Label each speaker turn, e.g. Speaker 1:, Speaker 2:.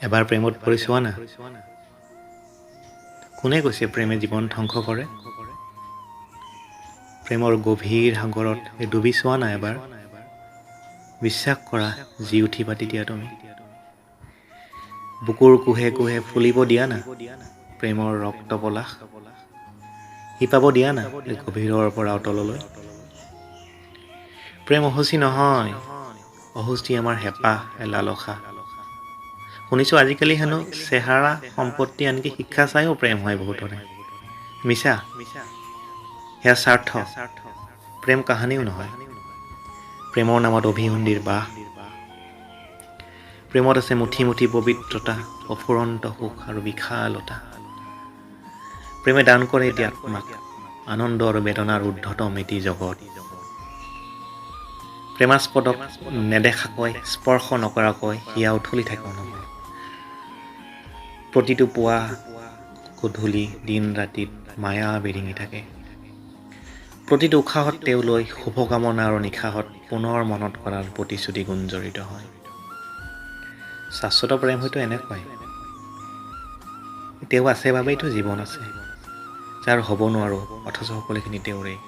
Speaker 1: এবাৰ প্ৰেমত পৰি চোৱা না। কোনে কৈছে প্ৰেমে জীৱন ধ্বংস কৰে? প্ৰেমৰ গভীৰ সাগৰত ডুবি চোৱা না এবাৰ। বিশ্বাস কৰা জি উঠি পাতি দিয়া তুমি। বুকুৰ কোহে কোহে ফুলিব দিয়া না প্ৰেমৰ ৰক্ত পলাশ। শিপাব দিয়া না গভীৰৰ পৰা অতললৈ। প্ৰেম অহুচি নহয়, অহুচি আমাৰ হেঁপাহ লালসা। শুনিছোঁ আজিকালি হেনো চেহাৰা সম্পত্তি আনকি শিক্ষা চাইও প্ৰেম হয় বহুতৰে। মিছা, সেয়া স্বাৰ্থ, প্ৰেম কাহানিও নহয়। প্ৰেমৰ নামত অভিসন্ধিৰ বাহ। প্ৰেমত আছে মুঠি মুঠি পবিত্ৰতা, অফুৰন্ত সুখ আৰু বিশালতা। প্ৰেমে দান কৰে এতিয়া আত্মাক, আনন্দ আৰু বেদনাৰ ঊৰ্ধতম এটি জগত। প্ৰেমাস্পদক নেদেখাকৈ, স্পৰ্শ নকৰাকৈ হিয়া উঠলি থাকে অনবৰত। প্ৰতিটো পুৱা গধূলি দিন ৰাতিত মায়া বিৰিঙি থাকে। প্ৰতিটো উশাহত তেওঁলৈ শুভকামনা আৰু নিশাহত পুনৰ মনত কৰাৰ প্ৰতিশ্ৰুতি গুঞ্জৰিত হয়। শাশ্বত প্ৰেম হয়তো এনেকুৱাই, তেওঁ আছে বাবেইতো জীৱন আছে, যাৰ হ'ব নোৱাৰোঁ অথচ সকলোখিনি তেওঁৰেই।